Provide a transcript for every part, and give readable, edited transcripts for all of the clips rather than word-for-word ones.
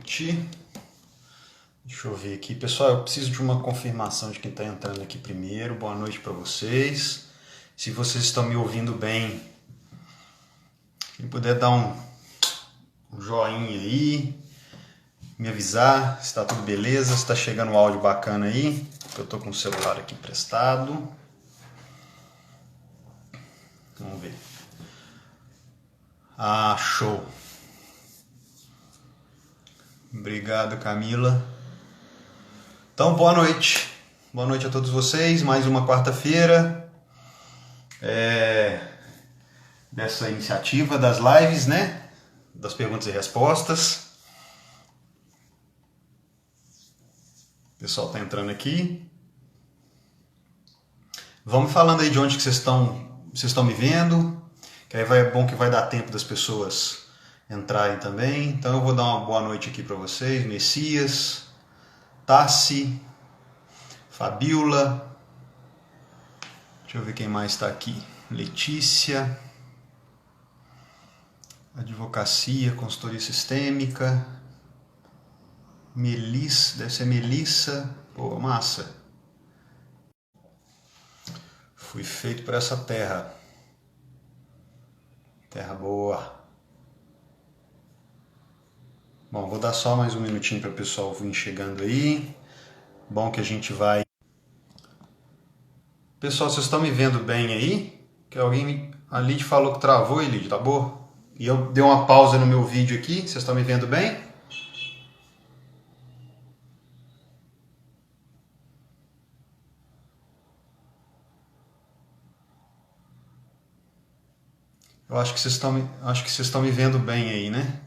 noite. Deixa eu ver aqui. Pessoal, eu preciso de uma confirmação de quem está entrando aqui primeiro. Boa noite para vocês. Se vocês estão me ouvindo bem, se puder dar um joinha aí, me avisar se está tudo beleza, se está chegando um áudio bacana aí. Eu estou com o celular aqui emprestado. Vamos ver. Ah, show. Obrigado, Camila. Então, boa noite. Boa noite a todos vocês. Mais uma quarta-feira dessa iniciativa das lives, né? Das perguntas e respostas. O pessoal tá entrando aqui. Vamos falando aí de onde que vocês estão me vendo. Que aí é bom que vai dar tempo das pessoas entrarem também. Então eu vou dar uma boa noite aqui para vocês. Messias, Tassi, Fabiola, deixa eu ver quem mais está aqui. Letícia, Advocacia, Consultoria Sistêmica, Melissa, deve ser Melissa. Pô, massa. Fui feito para essa terra. Terra boa. Bom, vou dar só mais um minutinho para o pessoal vir chegando aí. Bom que a gente vai... Pessoal, vocês estão me vendo bem aí? Que alguém... A Lid falou que travou, e Lid, tá bom? E eu dei uma pausa no meu vídeo aqui. Vocês estão me vendo bem? Eu acho que vocês estão me vendo bem aí, né?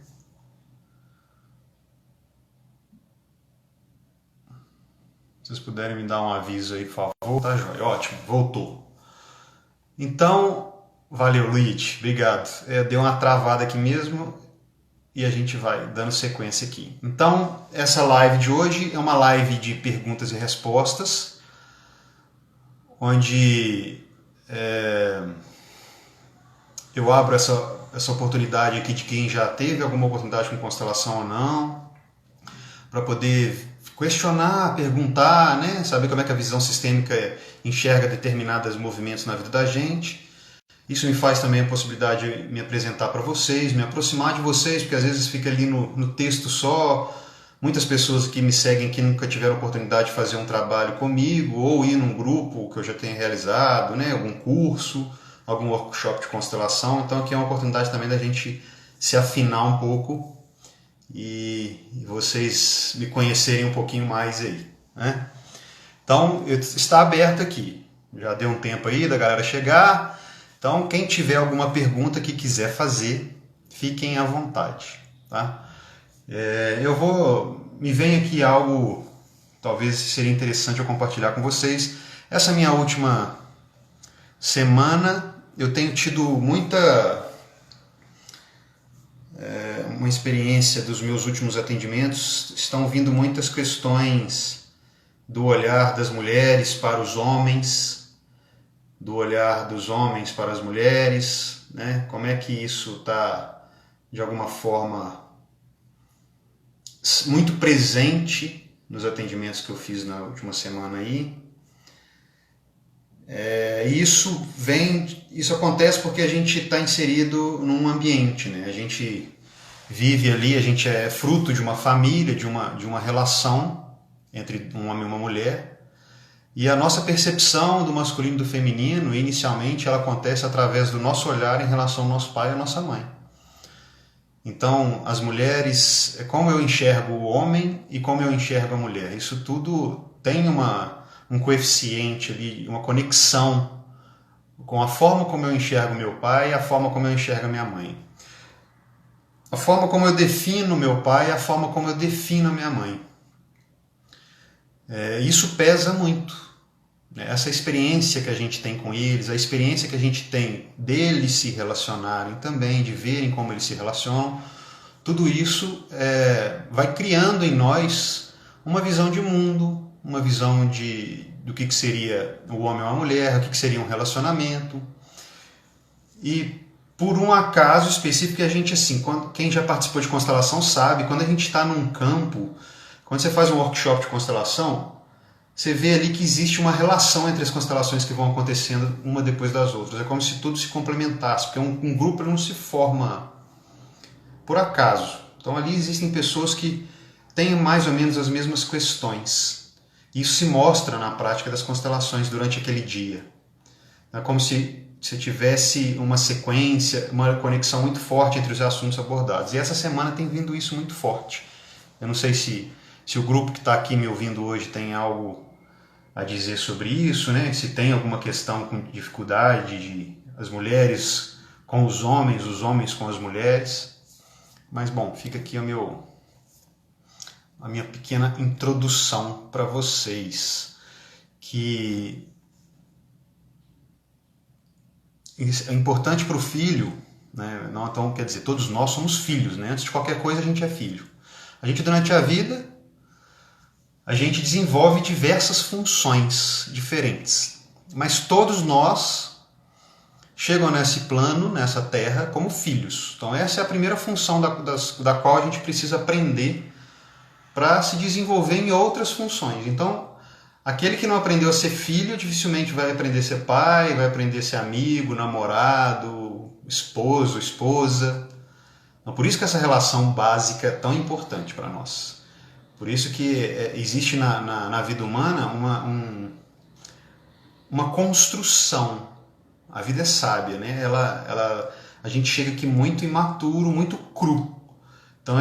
Se vocês puderem me dar um aviso aí, por favor. Tá joia, ótimo, voltou. Então, valeu, Luiz, obrigado. Deu uma travada aqui mesmo e a gente vai dando sequência aqui. Então, essa live de hoje é uma live de perguntas e respostas, onde eu abro essa oportunidade aqui de quem já teve alguma oportunidade com constelação ou não, para poder questionar, perguntar, né? Saber como é que a visão sistêmica enxerga determinados movimentos na vida da gente. Isso me faz também a possibilidade de me apresentar para vocês, me aproximar de vocês, porque às vezes fica ali no texto só. Muitas pessoas que me seguem que nunca tiveram oportunidade de fazer um trabalho comigo, ou ir num grupo que eu já tenha realizado, né? Algum curso, algum workshop de constelação. Então aqui é uma oportunidade também da gente se afinar um pouco e vocês me conhecerem um pouquinho mais aí, né? Então, está aberto aqui. Já deu um tempo aí da galera chegar. Então, quem tiver alguma pergunta que quiser fazer, fiquem à vontade, tá? Me vem aqui algo, talvez seria interessante eu compartilhar com vocês. Essa minha última semana, eu tenho tido uma experiência dos meus últimos atendimentos. Estão vindo muitas questões do olhar das mulheres para os homens, do olhar dos homens para as mulheres, né? Como é que isso está, de alguma forma, muito presente nos atendimentos que eu fiz na última semana aí. Isso acontece porque a gente está inserido num ambiente, né? A gente vive ali, a gente é fruto de uma família, de uma relação entre um homem e uma mulher, e a nossa percepção do masculino e do feminino, inicialmente, ela acontece através do nosso olhar em relação ao nosso pai e à nossa mãe. Então, as mulheres, como eu enxergo o homem e como eu enxergo a mulher, isso tudo tem um coeficiente ali, uma conexão com a forma como eu enxergo meu pai e a forma como eu enxergo a minha mãe. A forma como eu defino meu pai e a forma como eu defino a minha mãe. Isso pesa muito. Essa experiência que a gente tem com eles, a experiência que a gente tem deles se relacionarem também, de verem como eles se relacionam, tudo isso vai criando em nós uma visão de mundo, uma visão do que seria o homem ou a mulher, o que seria um relacionamento. E por um acaso específico que a gente, assim, quem já participou de constelação sabe, quando a gente está num campo, quando você faz um workshop de constelação, você vê ali que existe uma relação entre as constelações que vão acontecendo uma depois das outras. É como se tudo se complementasse, porque um grupo não se forma por acaso. Então ali existem pessoas que têm mais ou menos as mesmas questões. Isso se mostra na prática das constelações durante aquele dia. É como se você tivesse uma sequência, uma conexão muito forte entre os assuntos abordados. E essa semana tem vindo isso muito forte. Eu não sei se o grupo que está aqui me ouvindo hoje tem algo a dizer sobre isso, né? Se tem alguma questão com dificuldade de as mulheres com os homens com as mulheres. Mas, bom, fica aqui a minha pequena introdução para vocês, que é importante para o filho, né? Não, então, quer dizer, todos nós somos filhos, né? Antes de qualquer coisa a gente é filho. A gente, durante a vida, a gente desenvolve diversas funções diferentes, mas todos nós chegam nesse plano, nessa terra, como filhos. Então essa é a primeira função da qual a gente precisa aprender para se desenvolver em outras funções. Então, aquele que não aprendeu a ser filho, dificilmente vai aprender a ser pai, vai aprender a ser amigo, namorado, esposo, esposa. Então, por isso que essa relação básica é tão importante para nós. Por isso que existe na vida humana uma construção. A vida é sábia, né? A gente chega aqui muito imaturo, muito cru. Então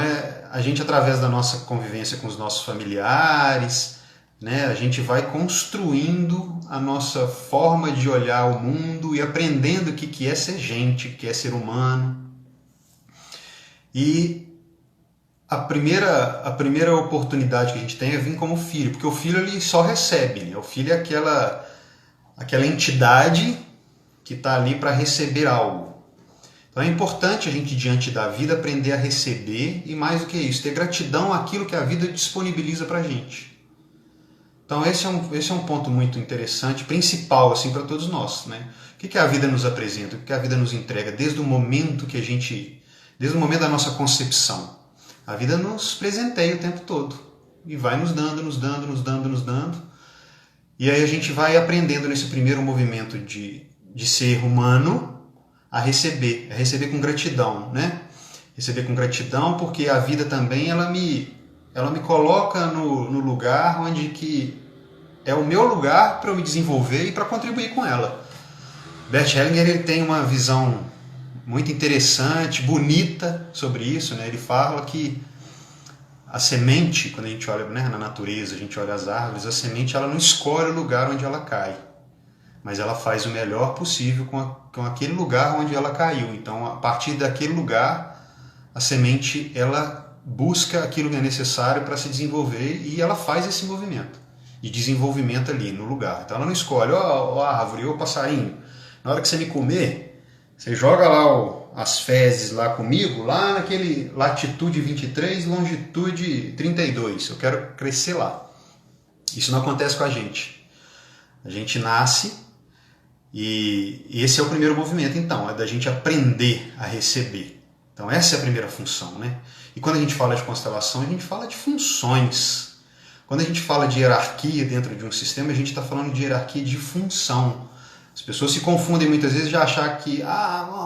a gente, através da nossa convivência com os nossos familiares, né, a gente vai construindo a nossa forma de olhar o mundo e aprendendo o que é ser gente, o que é ser humano. E a primeira oportunidade que a gente tem é vir como filho, porque o filho ele só recebe, né? O filho é aquela entidade que está ali para receber algo. Então é importante a gente, diante da vida, aprender a receber e, mais do que isso, ter gratidão àquilo que a vida disponibiliza para a gente. Então esse é um ponto muito interessante, principal assim, para todos nós, né? O que a vida nos apresenta, o que a vida nos entrega desde o momento da nossa concepção. A vida nos presenteia o tempo todo e vai nos dando. E aí a gente vai aprendendo nesse primeiro movimento de ser humano a receber com gratidão, né? Receber com gratidão, porque a vida também ela me coloca no lugar onde que é o meu lugar para eu me desenvolver e para contribuir com ela. Bert Hellinger ele tem uma visão muito interessante, bonita sobre isso, né? Ele fala que a semente, quando a gente olha, né, na natureza, a gente olha as árvores, a semente ela não escolhe o lugar onde ela cai, mas ela faz o melhor possível com aquele lugar onde ela caiu. Então, a partir daquele lugar, a semente ela busca aquilo que é necessário para se desenvolver e ela faz esse movimento de desenvolvimento ali no lugar. Então, ela não escolhe, ó árvore, ó passarinho, na hora que você me comer, você joga lá as fezes lá comigo, lá naquele latitude 23, longitude 32. Eu quero crescer lá. Isso não acontece com a gente. A gente nasce e esse é o primeiro movimento, então, é da gente aprender a receber. Então essa é a primeira função, né? E quando a gente fala de constelação, a gente fala de funções. Quando a gente fala de hierarquia dentro de um sistema, a gente está falando de hierarquia de função. As pessoas se confundem muitas vezes de achar que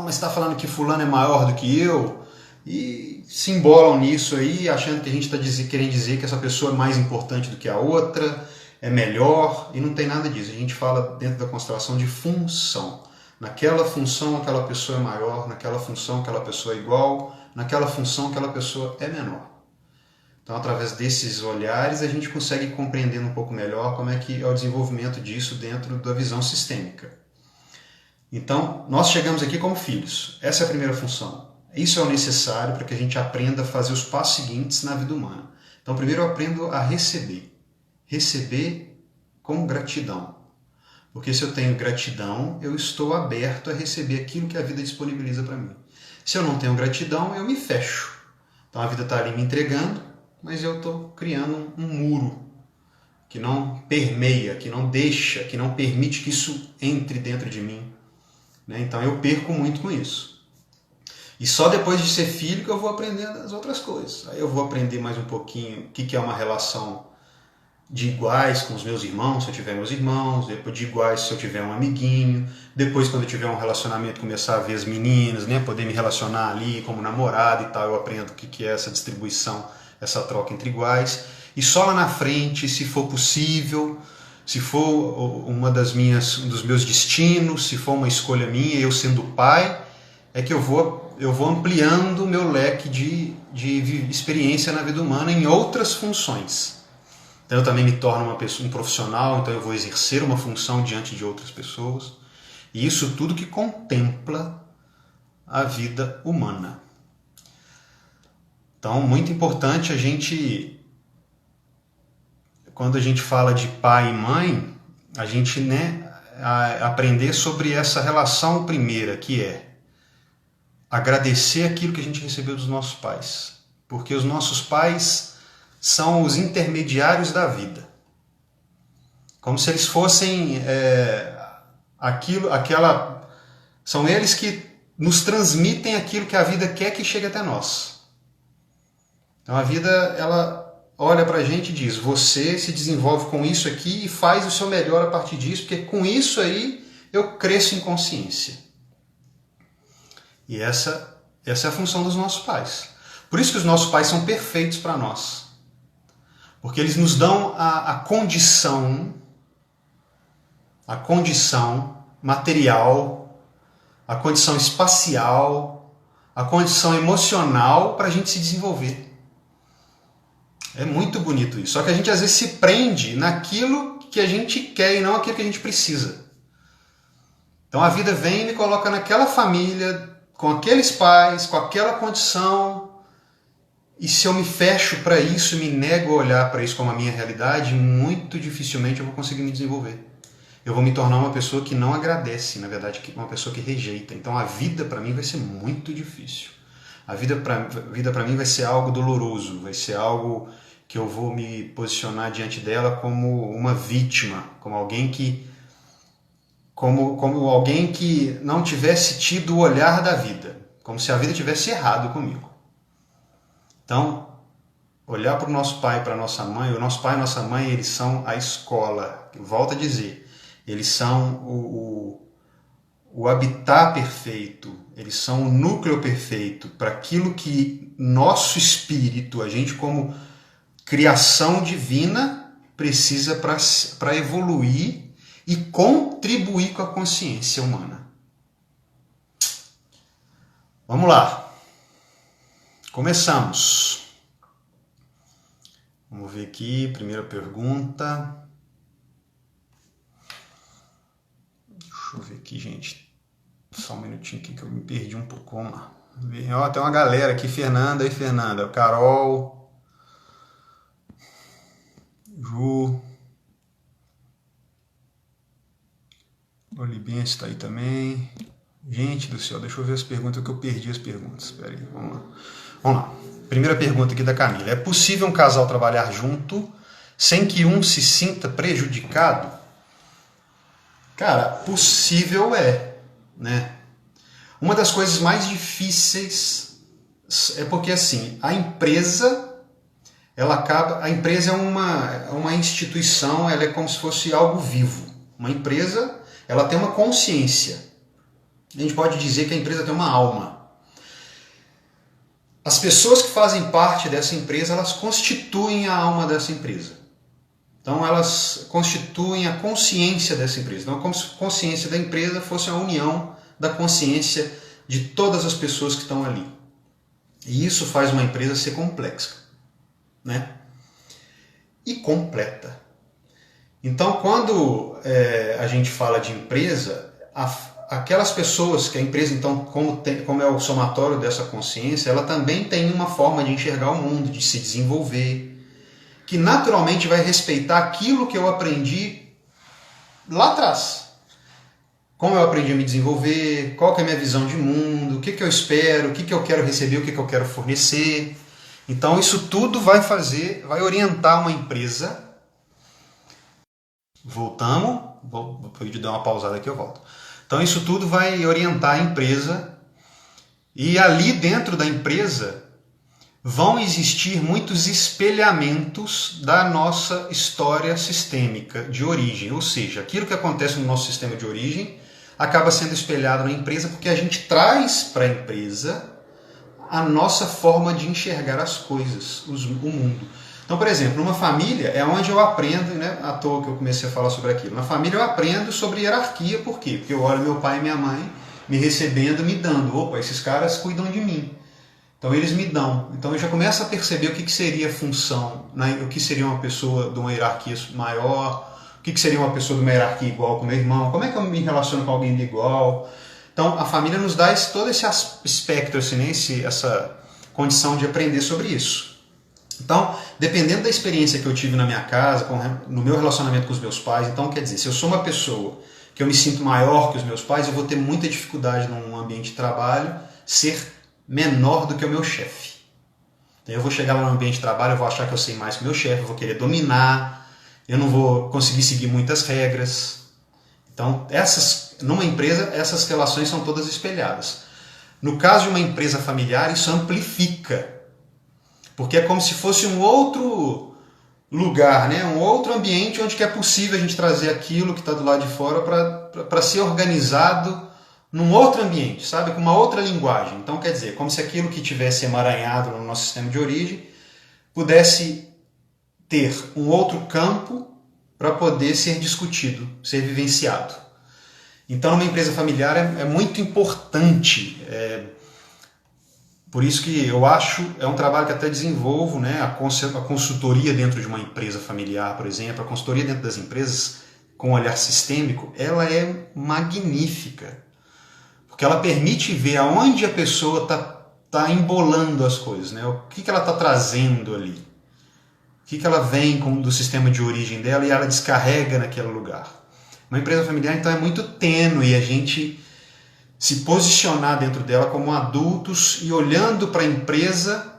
mas está falando que fulano é maior do que eu, e se embolam nisso aí, achando que a gente está querendo dizer que essa pessoa é mais importante do que a outra, é melhor, e não tem nada disso. A gente fala dentro da constelação de função. Naquela função aquela pessoa é maior, naquela função aquela pessoa é igual, naquela função aquela pessoa é menor. Então, através desses olhares, a gente consegue compreender um pouco melhor como é que é o desenvolvimento disso dentro da visão sistêmica. Então, nós chegamos aqui como filhos. Essa é a primeira função. Isso é o necessário para que a gente aprenda a fazer os passos seguintes na vida humana. Então, primeiro eu aprendo a receber. Receber com gratidão. Porque se eu tenho gratidão, eu estou aberto a receber aquilo que a vida disponibiliza para mim. Se eu não tenho gratidão, eu me fecho. Então, a vida está ali me entregando, mas eu estou criando um muro que não permeia, que não deixa, que não permite que isso entre dentro de mim. Então eu perco muito com isso. E só depois de ser filho que eu vou aprendendo as outras coisas. Aí eu vou aprender mais um pouquinho o que é uma relação de iguais com os meus irmãos, se eu tiver meus irmãos, depois de iguais se eu tiver um amiguinho, depois quando eu tiver um relacionamento começar a ver as meninas, né, poder me relacionar ali como namorado e tal, eu aprendo o que é essa distribuição, essa troca entre iguais. E só lá na frente, se for possível, se for um dos meus destinos, se for uma escolha minha, eu sendo pai, é que eu vou ampliando o meu leque de experiência na vida humana em outras funções. Então eu também me torno um profissional, então eu vou exercer uma função diante de outras pessoas. E isso tudo que contempla a vida humana. Então, muito importante a gente, quando a gente fala de pai e mãe, a gente, né, aprender sobre essa relação primeira, que é agradecer aquilo que a gente recebeu dos nossos pais. Porque os nossos pais são os intermediários da vida. Como se eles fossem são eles que nos transmitem aquilo que a vida quer que chegue até nós. Então a vida, ela olha pra gente e diz, você se desenvolve com isso aqui e faz o seu melhor a partir disso, porque com isso aí eu cresço em consciência. E essa é a função dos nossos pais. Por isso que os nossos pais são perfeitos para nós. Porque eles nos dão a condição material, a condição espacial, a condição emocional para a gente se desenvolver. É muito bonito isso. Só que a gente às vezes se prende naquilo que a gente quer e não aquilo que a gente precisa. Então a vida vem e me coloca naquela família, com aqueles pais, com aquela condição, e se eu me fecho para isso, me nego a olhar para isso como a minha realidade, muito dificilmente eu vou conseguir me desenvolver. Eu vou me tornar uma pessoa que não agradece, na verdade, uma pessoa que rejeita. Então a vida para mim vai ser muito difícil. A vida para mim vai ser algo doloroso, vai ser algo que eu vou me posicionar diante dela como uma vítima, como alguém que não tivesse tido o olhar da vida, como se a vida tivesse errado comigo. Então, olhar para o nosso pai e para a nossa mãe, o nosso pai e a nossa mãe, eles são a escola, volto a dizer, eles são o habitat perfeito, eles são o núcleo perfeito para aquilo que nosso espírito, a gente como criação divina, precisa para evoluir e contribuir com a consciência humana. Vamos lá. Começamos. Vamos ver aqui, primeira pergunta. Deixa eu ver aqui, gente. Só um minutinho aqui que eu me perdi um pouco. Vamos lá. Ó, tem uma galera aqui, Fernanda. Aí, Fernanda. Carol. Ju. Olibense está aí também. Gente do céu, deixa eu ver as perguntas que eu perdi as perguntas. Espera aí, vamos lá. Vamos lá. Primeira pergunta aqui da Camila. É possível um casal trabalhar junto sem que um se sinta prejudicado? Cara, possível é, né? Uma das coisas mais difíceis é porque assim, a empresa é uma instituição, ela é como se fosse algo vivo. Uma empresa, ela tem uma consciência. A gente pode dizer que a empresa tem uma alma. As pessoas que fazem parte dessa empresa, elas constituem a alma dessa empresa. Então elas constituem a consciência dessa empresa. Então a consciência da empresa fosse a união da consciência de todas as pessoas que estão ali. E isso faz uma empresa ser complexa, né? E completa. Então quando a gente fala de empresa, aquelas pessoas que a empresa, então, como é o somatório dessa consciência, ela também tem uma forma de enxergar o mundo, de se desenvolver, que naturalmente vai respeitar aquilo que eu aprendi lá atrás. Como eu aprendi a me desenvolver, qual que é a minha visão de mundo, o que eu espero, o que eu quero receber, o que eu quero fornecer. Então isso tudo vai orientar uma empresa. Voltamos, vou dar uma pausada aqui, eu volto. Então isso tudo vai orientar a empresa E ali dentro da empresa vão existir muitos espelhamentos da nossa história sistêmica de origem, ou seja, aquilo que acontece no nosso sistema de origem acaba sendo espelhado na empresa porque a gente traz para a empresa a nossa forma de enxergar as coisas, o mundo. Então, por exemplo, numa família é onde eu aprendo, né, à toa que eu comecei a falar sobre aquilo. Na família eu aprendo sobre hierarquia, por quê? Porque eu olho meu pai e minha mãe me recebendo, me dando. Opa, esses caras cuidam de mim. Então eles me dão. Então eu já começo a perceber o que seria função, né? O que seria uma pessoa de uma hierarquia maior, o que seria uma pessoa de uma hierarquia igual com meu irmão, como é que eu me relaciono com alguém de igual. Então a família nos dá todo esse espectro, assim, né? Essa condição de aprender sobre isso. Então, dependendo da experiência que eu tive na minha casa, no meu relacionamento com os meus pais, então quer dizer, se eu sou uma pessoa que eu me sinto maior que os meus pais, eu vou ter muita dificuldade num ambiente de trabalho ser menor do que o meu chefe. Então eu vou chegar lá no ambiente de trabalho, eu vou achar que eu sei mais que o meu chefe, eu vou querer dominar, eu não vou conseguir seguir muitas regras. Então, numa empresa, essas relações são todas espelhadas. No caso de uma empresa familiar, isso amplifica. Porque é como se fosse um outro lugar, né? Um outro ambiente onde é possível a gente trazer aquilo que está do lado de fora para ser organizado num outro ambiente, sabe? Com uma outra linguagem. Então, quer dizer, como se aquilo que tivesse emaranhado no nosso sistema de origem pudesse ter um outro campo para poder ser discutido, ser vivenciado. Então, numa empresa familiar é muito importante. Por isso que eu acho, é um trabalho que até desenvolvo, né? A consultoria dentro de uma empresa familiar, por exemplo, a consultoria dentro das empresas com um olhar sistêmico, ela é magnífica. Porque ela permite ver aonde a pessoa está embolando as coisas, né? O que ela está trazendo ali. O que ela vem do sistema de origem dela e ela descarrega naquele lugar. Uma empresa familiar, então, é muito tênue a gente se posicionar dentro dela como adultos e olhando para a empresa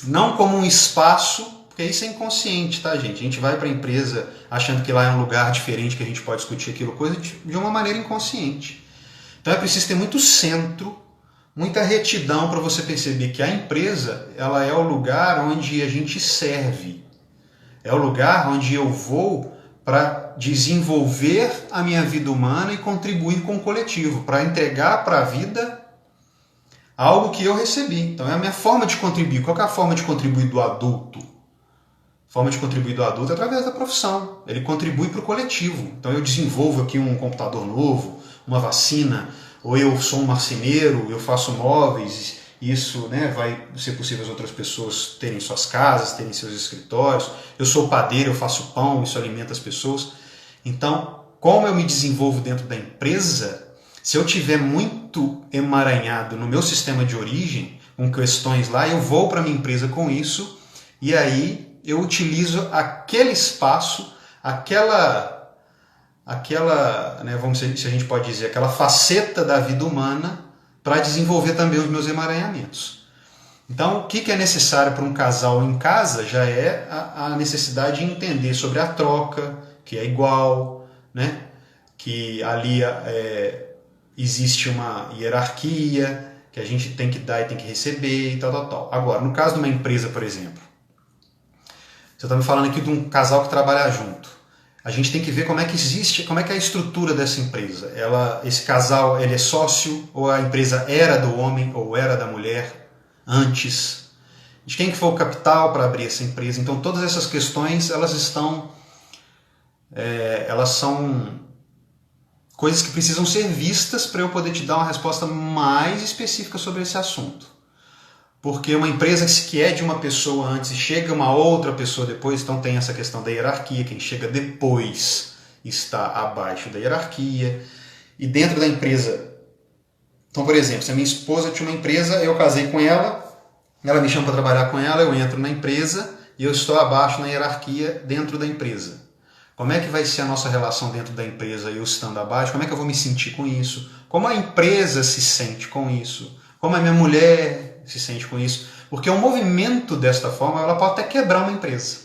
não como um espaço, porque isso é inconsciente, tá, gente? A gente vai para a empresa achando que lá é um lugar diferente, que a gente pode discutir aquilo, coisa de uma maneira inconsciente. Então é preciso ter muito centro, muita retidão para você perceber que a empresa, ela é o lugar onde a gente serve. É o lugar onde eu vou para desenvolver a minha vida humana e contribuir com o coletivo, para entregar para a vida algo que eu recebi. Então é a minha forma de contribuir. Qual que é a forma de contribuir do adulto? A forma de contribuir do adulto é através da profissão. Ele contribui para o coletivo. Então eu desenvolvo aqui um computador novo, uma vacina, ou eu sou um marceneiro, eu faço móveis, isso, né, vai ser possível as outras pessoas terem suas casas, terem seus escritórios. Eu sou padeiro, eu faço pão, isso alimenta as pessoas. Então, como eu me desenvolvo dentro da empresa, se eu tiver muito emaranhado no meu sistema de origem, com questões lá, eu vou para a minha empresa com isso, e aí eu utilizo aquele espaço, aquela, né, vamos dizer, se a gente pode dizer, aquela faceta da vida humana para desenvolver também os meus emaranhamentos. Então, o que é necessário para um casal em casa já é a necessidade de entender sobre a troca, que é igual, né? Que ali existe uma hierarquia, que a gente tem que dar e tem que receber e tal. Agora, no caso de uma empresa, por exemplo, você está me falando aqui de um casal que trabalha junto. A gente tem que ver como é que existe, como é que é a estrutura dessa empresa. Esse casal, ele é sócio, ou a empresa era do homem ou era da mulher antes? De quem que foi o capital para abrir essa empresa? Então todas essas questões, elas são coisas que precisam ser vistas para eu poder te dar uma resposta mais específica sobre esse assunto. Porque uma empresa que é de uma pessoa antes e chega uma outra pessoa depois, então tem essa questão da hierarquia, quem chega depois está abaixo da hierarquia. E dentro da empresa, então, por exemplo, se a minha esposa tinha uma empresa, eu casei com ela me chama para trabalhar com ela, eu entro na empresa e eu estou abaixo na hierarquia dentro da empresa. Como é que vai ser a nossa relação dentro da empresa, eu estando abaixo? Como é que eu vou me sentir com isso? Como a empresa se sente com isso? Como a minha mulher se sente com isso? Porque um movimento desta forma, ela pode até quebrar uma empresa.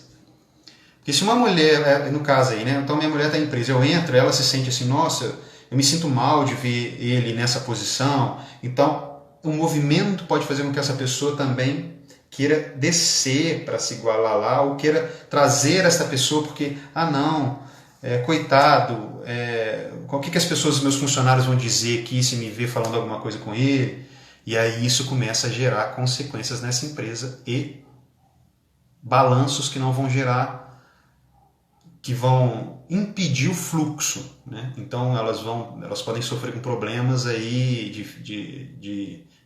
Porque se uma mulher, no caso aí, né? Então minha mulher está em empresa, eu entro, ela se sente assim, nossa, eu me sinto mal de ver ele nessa posição. Então o movimento pode fazer com que essa pessoa também queira descer para se igualar lá, ou queira trazer essa pessoa porque, coitado, o que as pessoas, meus funcionários vão dizer aqui se me ver falando alguma coisa com ele? E aí isso começa a gerar consequências nessa empresa e balanços que não vão gerar, que vão impedir o fluxo, né? Então elas podem sofrer com problemas aí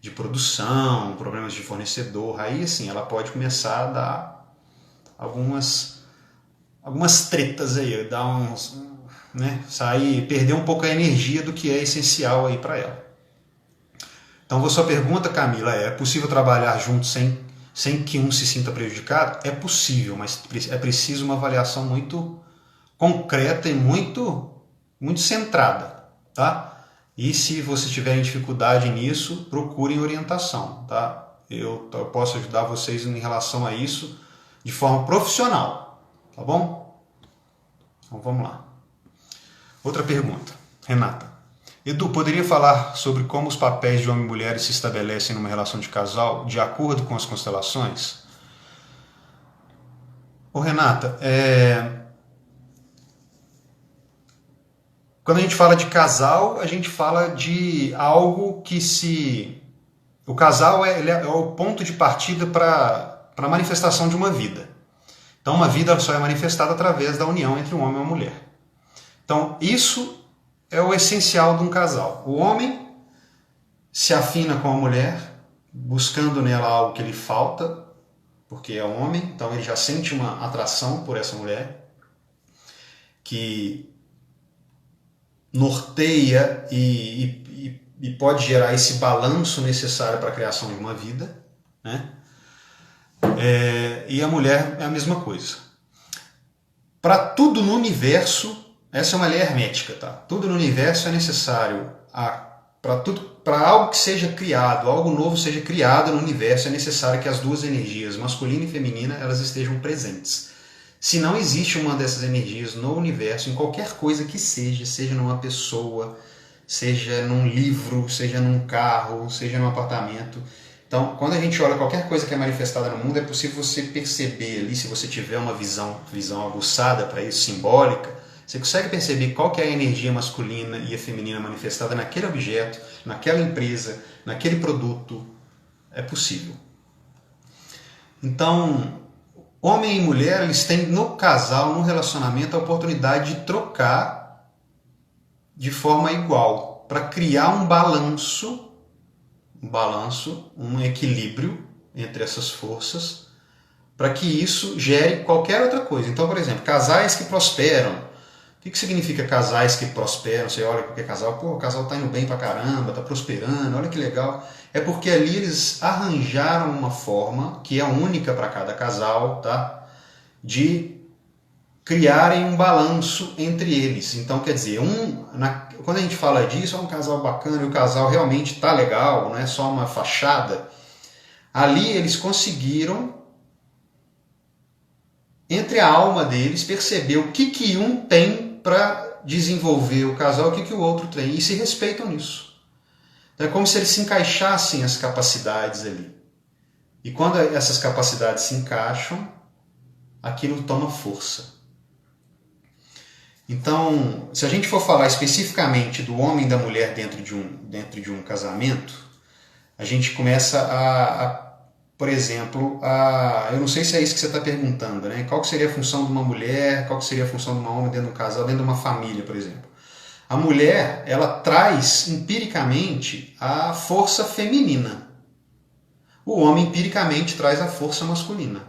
de produção, problemas de fornecedor. Aí assim, ela pode começar a dar algumas tretas aí, dar perder um pouco a energia do que é essencial aí para ela. Então, a sua pergunta, Camila, é possível trabalhar junto sem que um se sinta prejudicado? É possível, mas é preciso uma avaliação muito concreta e muito centrada, tá? E se vocês tiverem dificuldade nisso, procurem orientação, tá? Eu posso ajudar vocês em relação a isso de forma profissional, tá bom? Então vamos lá. Outra pergunta, Renata. Edu, poderia falar sobre como os papéis de homem e mulher se estabelecem numa relação de casal de acordo com as constelações? Ô Renata, quando a gente fala de casal, a gente fala de algo que o casal é o ponto de partida para a manifestação de uma vida. Então uma vida só é manifestada através da união entre um homem e uma mulher. Então isso é o essencial de um casal. O homem se afina com a mulher, buscando nela algo que lhe falta, porque é homem, então ele já sente uma atração por essa mulher, que norteia e pode gerar esse balanço necessário para a criação de uma vida, né? E a mulher é a mesma coisa. Para tudo no universo, essa é uma lei hermética, tá? Tudo no universo é necessário. Para algo que seja criado, algo novo seja criado no universo, é necessário que as duas energias, masculina e feminina, elas estejam presentes. Se não existe uma dessas energias no universo, em qualquer coisa que seja numa pessoa, seja num livro, seja num carro, seja num apartamento. Então, quando a gente olha qualquer coisa que é manifestada no mundo, é possível você perceber ali, se você tiver uma visão aguçada para isso, simbólica, você consegue perceber qual que é a energia masculina e a feminina manifestada naquele objeto, naquela empresa, naquele produto. É possível. Então, homem e mulher, eles têm no casal, no relacionamento, a oportunidade de trocar de forma igual, para criar um balanço, um equilíbrio entre essas forças, para que isso gere qualquer outra coisa. Então, por exemplo, casais que prosperam. O que significa casais que prosperam? Você olha qualquer casal, o casal está indo bem pra caramba, está prosperando, olha que legal. É porque ali eles arranjaram uma forma, que é única para cada casal, tá? De criarem um balanço entre eles. Então, quer dizer, quando a gente fala disso, é um casal bacana e o casal realmente está legal, não é só uma fachada. Ali eles conseguiram, entre a alma deles, perceber o que um tem para desenvolver o casal, o que o outro tem, e se respeitam nisso. Então é como se eles se encaixassem as capacidades ali. E quando essas capacidades se encaixam, aquilo toma força. Então, se a gente for falar especificamente do homem e da mulher dentro de um casamento, a gente começa por exemplo, eu não sei se é isso que você está perguntando, né? Qual que seria a função de uma mulher, qual que seria a função de um homem dentro de um casal, dentro de uma família, por exemplo. A mulher, ela traz empiricamente a força feminina. O homem empiricamente traz a força masculina.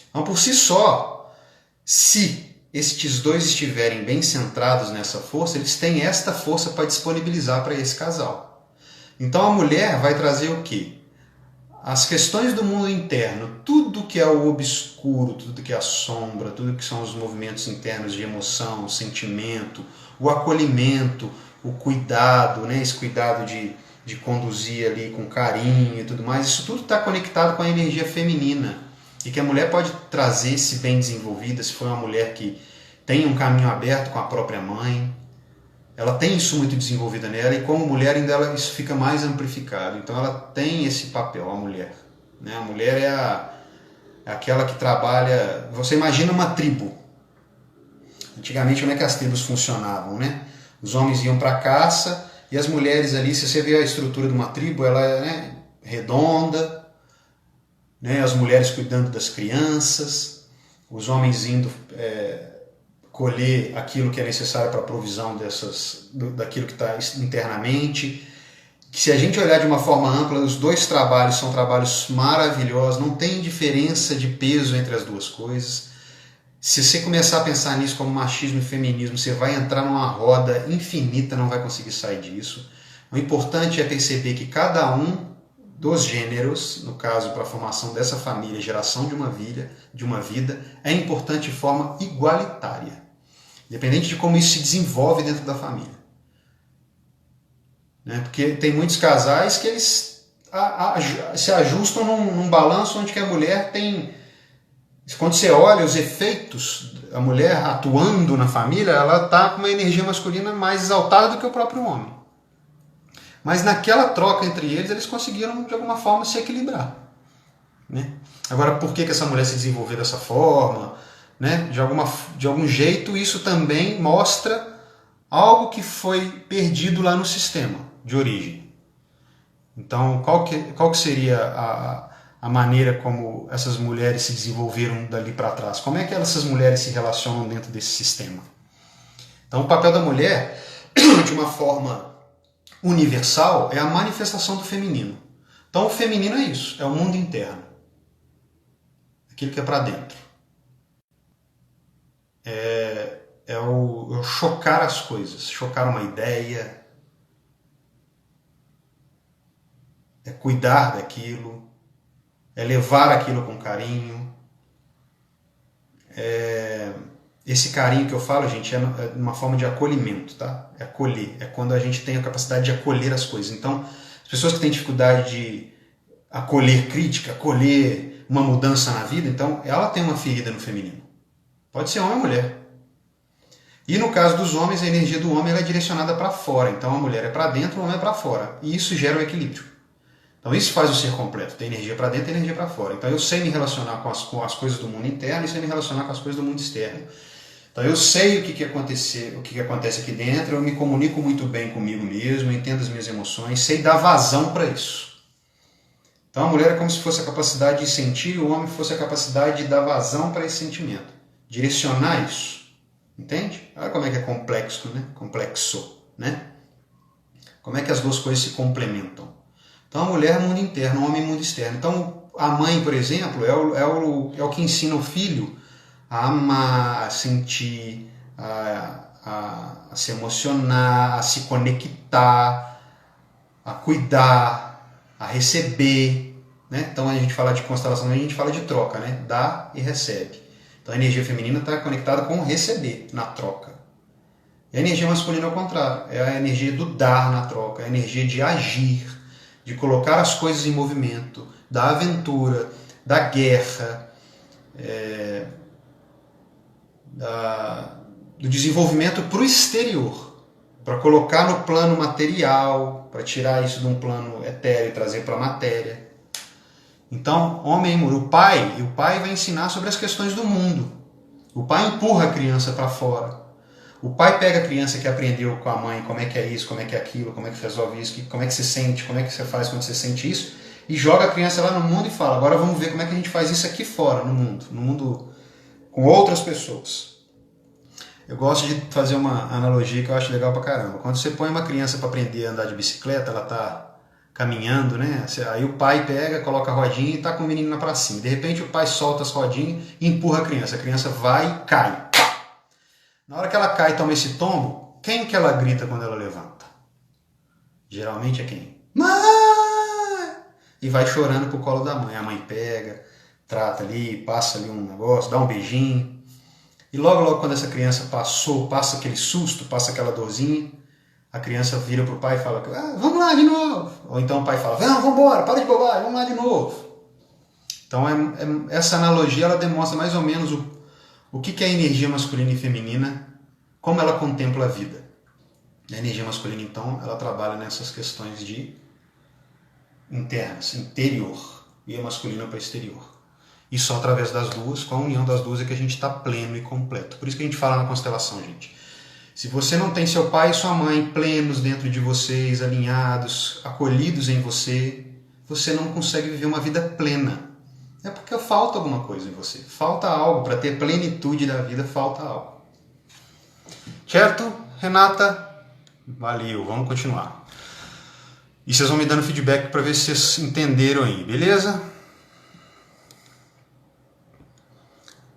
Então, por si só, se estes dois estiverem bem centrados nessa força, eles têm esta força para disponibilizar para esse casal. Então a mulher vai trazer o quê? As questões do mundo interno, tudo que é o obscuro, tudo que é a sombra, tudo que são os movimentos internos de emoção, sentimento, o acolhimento, o cuidado, né? Esse cuidado de conduzir ali com carinho e tudo mais, isso tudo está conectado com a energia feminina. E que a mulher pode trazer, se bem desenvolvida, se for uma mulher que tem um caminho aberto com a própria mãe, ela tem isso muito desenvolvido nela e como mulher ainda isso fica mais amplificado. Então ela tem esse papel, a mulher. Né? A mulher é aquela que trabalha... Você imagina uma tribo. Antigamente, como é que as tribos funcionavam? Né? Os homens iam para a caça e as mulheres ali, se você vê a estrutura de uma tribo, ela é, né, redonda, né? As mulheres cuidando das crianças, os homens indo... colher aquilo que é necessário para a provisão daquilo que está internamente. Que se a gente olhar de uma forma ampla, os dois trabalhos são trabalhos maravilhosos, não tem diferença de peso entre as duas coisas. Se você começar a pensar nisso como machismo e feminismo, você vai entrar numa roda infinita, não vai conseguir sair disso. O importante é perceber que cada um dos gêneros, no caso para a formação dessa família, geração de uma vida, é importante de forma igualitária. Independente de como isso se desenvolve dentro da família. Né? Porque tem muitos casais que eles se ajustam num balanço onde que a mulher tem... Quando você olha os efeitos, a mulher atuando na família, ela está com uma energia masculina mais exaltada do que o próprio homem. Mas naquela troca entre eles conseguiram de alguma forma se equilibrar. Né? Agora, por que essa mulher se desenvolveu dessa forma? Né? De algum jeito, isso também mostra algo que foi perdido lá no sistema de origem. Então, qual que seria a maneira como essas mulheres se desenvolveram dali para trás? Como é que essas mulheres se relacionam dentro desse sistema? Então, o papel da mulher, de uma forma universal, é a manifestação do feminino. Então, o feminino é isso, é o mundo interno. Aquilo que é para dentro. É o chocar as coisas, chocar uma ideia, é cuidar daquilo, é levar aquilo com carinho. Esse carinho que eu falo, gente, é uma forma de acolhimento, tá? É acolher, é quando a gente tem a capacidade de acolher as coisas. Então, as pessoas que têm dificuldade de acolher crítica, acolher uma mudança na vida, então ela tem uma ferida no feminino. Pode ser homem ou mulher. E no caso dos homens, a energia do homem ela é direcionada para fora. Então a mulher é para dentro, o homem é para fora. E isso gera um equilíbrio. Então isso faz o ser completo. Tem energia para dentro e energia para fora. Então eu sei me relacionar com as coisas do mundo interno e sei me relacionar com as coisas do mundo externo. Então eu sei o que acontece aqui dentro, eu me comunico muito bem comigo mesmo, entendo as minhas emoções, sei dar vazão para isso. Então a mulher é como se fosse a capacidade de sentir, o homem fosse a capacidade de dar vazão para esse sentimento. Direcionar isso. Entende? Olha como é que é complexo, né? Complexo, né? Como é que as duas coisas se complementam. Então a mulher é mundo interno, o homem é mundo externo. Então a mãe, por exemplo, é o que ensina o filho a amar, a sentir, a se emocionar, a se conectar, a cuidar, a receber. Né? Então a gente fala de constelação, a gente fala de troca, né? Dá e recebe. Então a energia feminina está conectada com o receber na troca. E a energia masculina é o contrário. É a energia do dar na troca, é a energia de agir, de colocar as coisas em movimento, da aventura, da guerra, do desenvolvimento para o exterior, para colocar no plano material, para tirar isso de um plano etéreo e trazer para a matéria. Então, homem e mulher, o pai vai ensinar sobre as questões do mundo. O pai empurra a criança para fora. O pai pega a criança que aprendeu com a mãe como é que é isso, como é que é aquilo, como é que resolve isso, como é que você sente, como é que você faz quando você sente isso, e joga a criança lá no mundo e fala, agora vamos ver como é que a gente faz isso aqui fora, no mundo com outras pessoas. Eu gosto de fazer uma analogia que eu acho legal pra caramba. Quando você põe uma criança para aprender a andar de bicicleta, ela tá caminhando, né? Aí o pai pega, coloca a rodinha e tá com o menino na pracinha. De repente o pai solta as rodinhas e empurra a criança vai e cai. Na hora que ela cai e toma esse tombo, quem que ela grita quando ela levanta? Geralmente é quem? Mãe! E vai chorando pro colo da mãe. A mãe pega, trata ali, passa ali um negócio, dá um beijinho. E logo quando essa criança passa aquele susto, passa aquela dorzinha, a criança vira pro pai e fala, vamos lá de novo. Ou então o pai fala, vamos embora, para de bobagem, vamos lá de novo. Então essa analogia ela demonstra mais ou menos o que é a energia masculina e feminina, como ela contempla a vida. A energia masculina, então, ela trabalha nessas questões de internas, interior, e a masculina para exterior. E só através das duas, com a união das duas, é que a gente está pleno e completo. Por isso que a gente fala na constelação, gente. Se você não tem seu pai e sua mãe plenos dentro de vocês, alinhados, acolhidos em você, você não consegue viver uma vida plena. É porque falta alguma coisa em você. Falta algo. Para ter plenitude da vida, falta algo. Certo, Renata? Valeu, vamos continuar. E vocês vão me dando feedback para ver se vocês entenderam aí, beleza?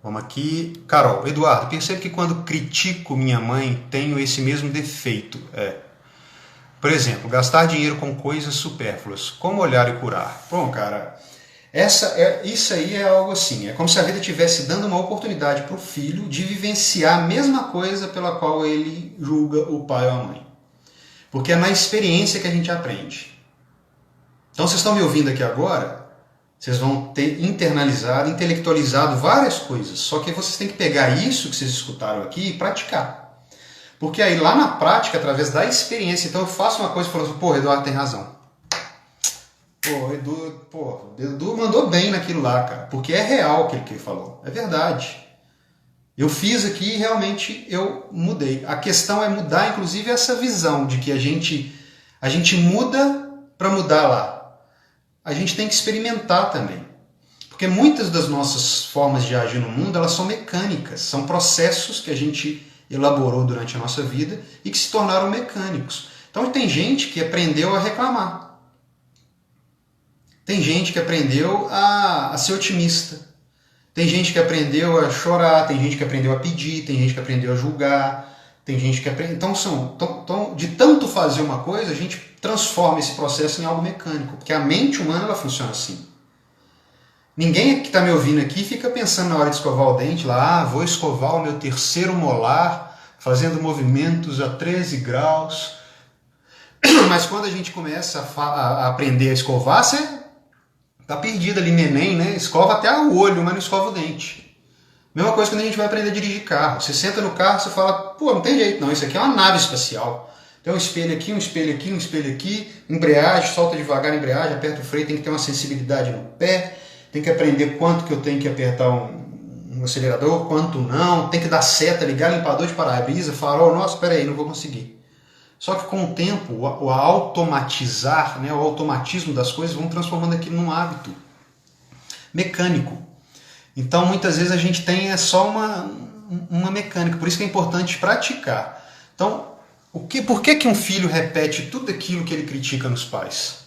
Vamos aqui. Carol, Eduardo, percebo que quando critico minha mãe, tenho esse mesmo defeito. Por exemplo, gastar dinheiro com coisas supérfluas. Como olhar e curar? Bom, cara, isso aí é algo assim. É como se a vida estivesse dando uma oportunidade para o filho de vivenciar a mesma coisa pela qual ele julga o pai ou a mãe. Porque é na experiência que a gente aprende. Então, vocês estão me ouvindo aqui agora, vocês vão ter internalizado, intelectualizado várias coisas. Só que vocês têm que pegar isso que vocês escutaram aqui e praticar. Porque aí lá na prática, através da experiência, então eu faço uma coisa e falo assim, pô, Eduardo tem razão. Pô, Edu mandou bem naquilo lá, cara. Porque é real aquilo que ele falou. É verdade. Eu fiz aqui e realmente eu mudei. A questão é mudar, inclusive, essa visão de que a gente muda para mudar lá. A gente tem que experimentar também. Porque muitas das nossas formas de agir no mundo, elas são mecânicas. São processos que a gente elaborou durante a nossa vida e que se tornaram mecânicos. Então tem gente que aprendeu a reclamar. Tem gente que aprendeu a ser otimista. Tem gente que aprendeu a chorar, tem gente que aprendeu a pedir, tem gente que aprendeu a julgar, tem gente que aprendeu... Então, de tanto fazer uma coisa, a gente transforma esse processo em algo mecânico, porque a mente humana ela funciona assim. Ninguém que está me ouvindo aqui fica pensando na hora de escovar o dente, lá, vou escovar o meu terceiro molar, fazendo movimentos a 13 graus. Mas quando a gente começa a aprender a escovar, você tá perdido ali, neném, né? Escova até o olho, mas não escova o dente. Mesma coisa quando a gente vai aprender a dirigir carro. Você senta no carro, você fala, pô, não tem jeito não, isso aqui é uma nave espacial. Tem um espelho aqui, um espelho aqui, um espelho aqui, embreagem, solta devagar a embreagem, aperta o freio, tem que ter uma sensibilidade no pé, tem que aprender quanto que eu tenho que apertar um acelerador, quanto não, tem que dar seta, ligar limpador de para-brisa, farol, nossa, peraí, não vou conseguir. Só que com o tempo, o automatizar, né, o automatismo das coisas vão transformando aquilo num hábito mecânico. Então, muitas vezes a gente tem só uma mecânica, por isso que é importante praticar. Então, por que um filho repete tudo aquilo que ele critica nos pais?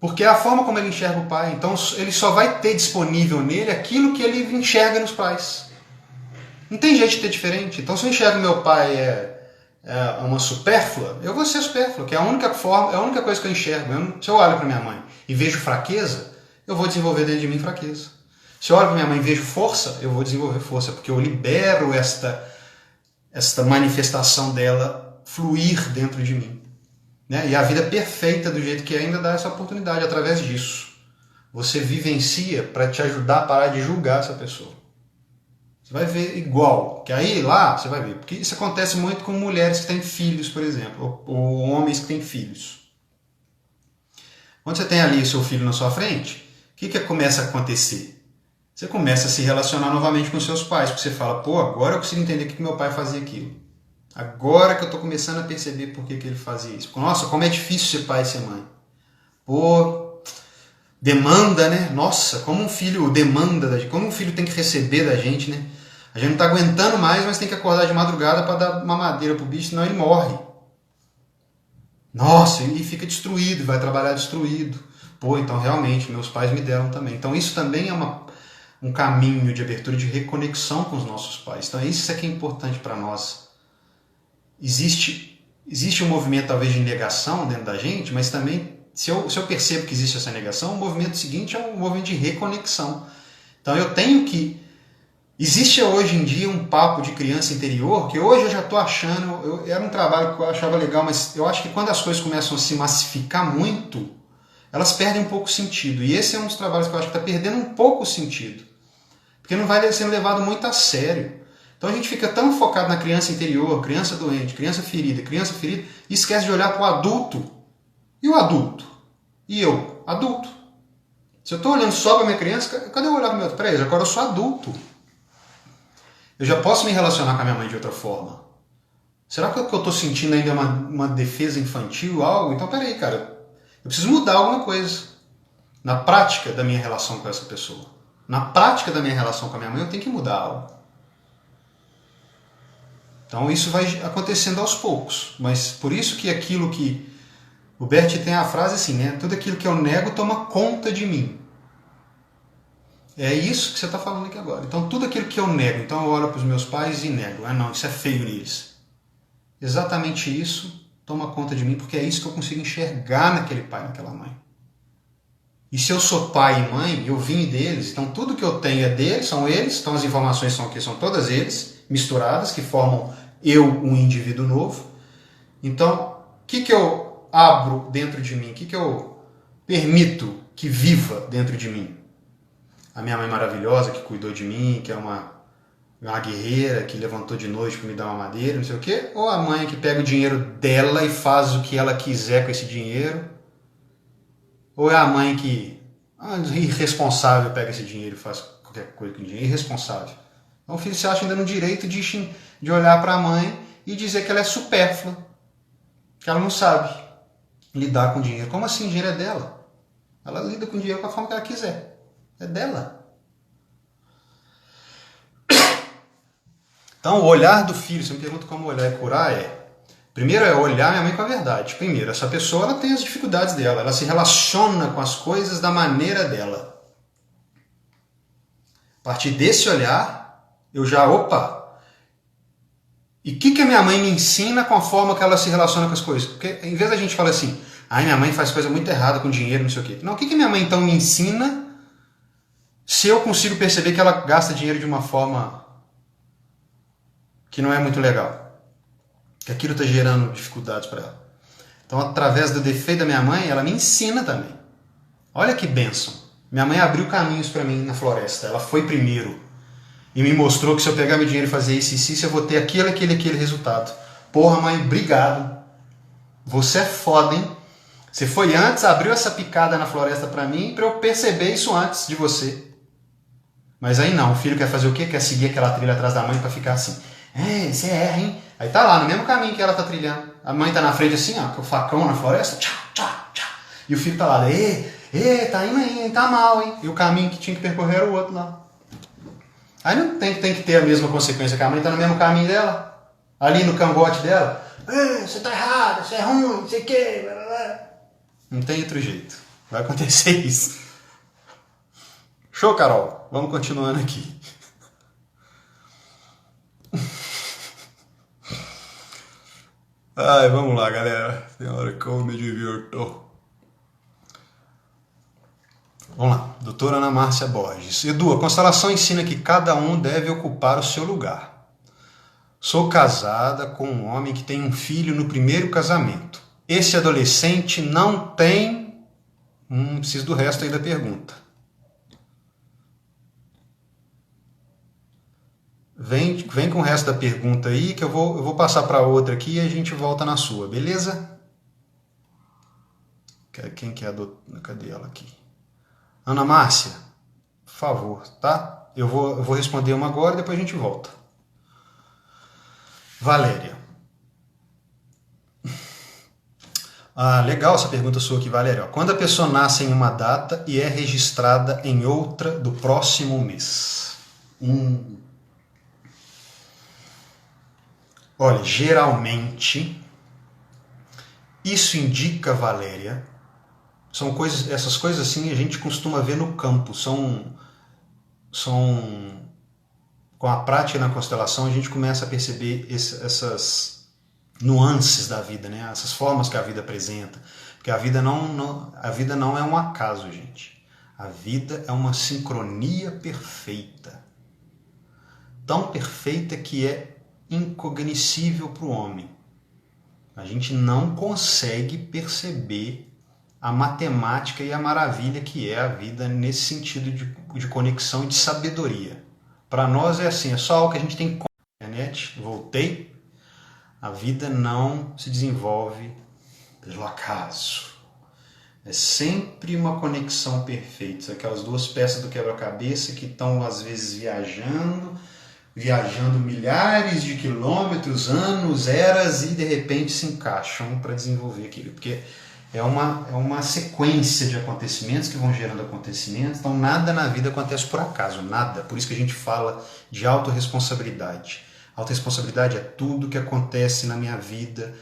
Porque é a forma como ele enxerga o pai. Então, ele só vai ter disponível nele aquilo que ele enxerga nos pais. Não tem jeito de ter diferente. Então, se eu enxergo meu pai uma supérflua, eu vou ser supérfluo, que é a única forma, é a única coisa que eu enxergo. Se eu olho para minha mãe e vejo fraqueza, eu vou desenvolver dentro de mim fraqueza. Se eu olho para minha mãe e vejo força, eu vou desenvolver força, porque eu libero esta manifestação dela fluir dentro de mim. Né? E a vida perfeita do jeito que ainda dá essa oportunidade através disso. Você vivencia para te ajudar a parar de julgar essa pessoa. Você vai ver igual, que aí lá você vai ver, porque isso acontece muito com mulheres que têm filhos, por exemplo, ou homens que têm filhos. Quando você tem ali o seu filho na sua frente, o que começa a acontecer? Você começa a se relacionar novamente com seus pais, porque você fala, pô, agora eu consigo entender que meu pai fazia aquilo. Agora que eu estou começando a perceber por que ele fazia isso. Nossa, como é difícil ser pai e ser mãe. Pô, demanda, né? Nossa, como um filho demanda da gente, como um filho tem que receber da gente, né? A gente não está aguentando mais, mas tem que acordar de madrugada para dar mamadeira pro bicho, senão ele morre. Nossa, e fica destruído, vai trabalhar destruído. Pô, então realmente, meus pais me deram também. Então isso também é um caminho de abertura, de reconexão com os nossos pais. Então isso é que é importante para nós. Existe um movimento talvez de negação dentro da gente, mas também, se eu percebo que existe essa negação, o movimento seguinte é um movimento de reconexão. Então eu tenho que... Existe hoje em dia um papo de criança interior, que hoje eu já estou achando... Era um trabalho que eu achava legal, mas eu acho que quando as coisas começam a se massificar muito, elas perdem um pouco o sentido. E esse é um dos trabalhos que eu acho que está perdendo um pouco o sentido. Porque não vai sendo levado muito a sério. Então a gente fica tão focado na criança interior, criança doente, criança ferida, e esquece de olhar para o adulto. E o adulto? E eu, adulto? Se eu estou olhando só para minha criança, cadê eu olhar para o meu? Peraí, agora eu sou adulto. Eu já posso me relacionar com a minha mãe de outra forma. Será que o que eu estou sentindo ainda é uma defesa infantil, algo? Então peraí, cara, eu preciso mudar alguma coisa na prática da minha relação com essa pessoa. Na prática da minha relação com a minha mãe, eu tenho que mudar algo. Então isso vai acontecendo aos poucos, mas por isso que aquilo que o Bert tem a frase assim, né? Tudo aquilo que eu nego toma conta de mim. É isso que você está falando aqui agora. Então tudo aquilo que eu nego, então eu olho para os meus pais e nego. Ah não, isso é feio neles. Exatamente isso toma conta de mim, porque é isso que eu consigo enxergar naquele pai, naquela mãe. E se eu sou pai e mãe, eu vim deles, então tudo que eu tenho é deles, são eles, então as informações são aqui, são todas eles, misturadas, que formam eu, um indivíduo novo. Então, o que eu abro dentro de mim? O que eu permito que viva dentro de mim? A minha mãe maravilhosa, que cuidou de mim, que é uma guerreira, que levantou de noite para me dar uma madeira, não sei o quê? Ou a mãe que pega o dinheiro dela e faz o que ela quiser com esse dinheiro? Ou é a mãe que, irresponsável, pega esse dinheiro e faz qualquer coisa com o dinheiro? Irresponsável. Então o filho se acha ainda no direito de olhar para a mãe e dizer que ela é supérflua, que ela não sabe lidar com dinheiro. Como assim? O dinheiro é dela. Ela lida com o dinheiro da forma que ela quiser. É dela. Então o olhar do filho, você me pergunta como olhar e curar, primeiro é olhar minha mãe com a verdade. Primeiro, essa pessoa ela tem as dificuldades dela, ela se relaciona com as coisas da maneira dela. A partir desse olhar, eu já, e o que a minha mãe me ensina com a forma que ela se relaciona com as coisas? Porque em vez da gente falar assim, minha mãe faz coisa muito errada com dinheiro, não sei o quê. Não, o que minha mãe então me ensina se eu consigo perceber que ela gasta dinheiro de uma forma que não é muito legal? Que aquilo está gerando dificuldades para ela. Então, através do defeito da minha mãe, ela me ensina também. Olha que bênção. Minha mãe abriu caminhos para mim na floresta. Ela foi primeiro. E me mostrou que se eu pegar meu dinheiro e fazer isso, eu vou ter aquele resultado. Porra, mãe, obrigado. Você é foda, hein? Você foi antes, abriu essa picada na floresta para mim, para eu perceber isso antes de você. Mas aí não, o filho quer fazer o quê? Quer seguir aquela trilha atrás da mãe para ficar assim. Você erra, hein? Aí tá lá, no mesmo caminho que ela tá trilhando. A mãe tá na frente assim, com o facão na floresta. Tchá, tchá, tchá. E o filho tá lá, tá indo aí, tá mal, hein? E o caminho que tinha que percorrer era o outro lá. Aí não tem que ter a mesma consequência, que a mãe tá no mesmo caminho dela. Ali no cangote dela. Você tá errado, você é ruim, não sei o quê. Não tem outro jeito. Vai acontecer isso. Show, Carol. Vamos continuando aqui. Vamos lá, galera. Tem hora que eu me divirto. Vamos lá. Doutora Ana Márcia Borges. Edu, a constelação ensina que cada um deve ocupar o seu lugar. Sou casada com um homem que tem um filho no primeiro casamento. Esse adolescente não tem... preciso do resto aí da pergunta. Vem com o resto da pergunta aí, que eu vou passar para outra aqui e a gente volta na sua, beleza? Quem que é a doutora? Cadê ela aqui? Ana Márcia, por favor, tá? Eu vou responder uma agora e depois a gente volta. Valéria. Legal essa pergunta sua aqui, Valéria. Quando a pessoa nasce em uma data e é registrada em outra do próximo mês? Olha, geralmente, isso indica, Valéria, essas coisas assim a gente costuma ver no campo, são com a prática na constelação a gente começa a perceber essas nuances da vida, né? Essas formas que a vida apresenta, porque a vida não é um acaso, gente. A vida é uma sincronia perfeita, tão perfeita que é incognoscível para o homem. A gente não consegue perceber a matemática e a maravilha que é a vida nesse sentido de conexão e de sabedoria. Para nós é assim, é só algo que a gente tem que internet, voltei. A vida não se desenvolve pelo acaso. É sempre uma conexão perfeita. Aquelas duas peças do quebra-cabeça que estão, às vezes, viajando milhares de quilômetros, anos, eras, e de repente se encaixam para desenvolver aquilo. Porque é uma sequência de acontecimentos que vão gerando acontecimentos. Então nada na vida acontece por acaso, nada. Por isso que a gente fala de autorresponsabilidade. Autorresponsabilidade é tudo que acontece na minha vida,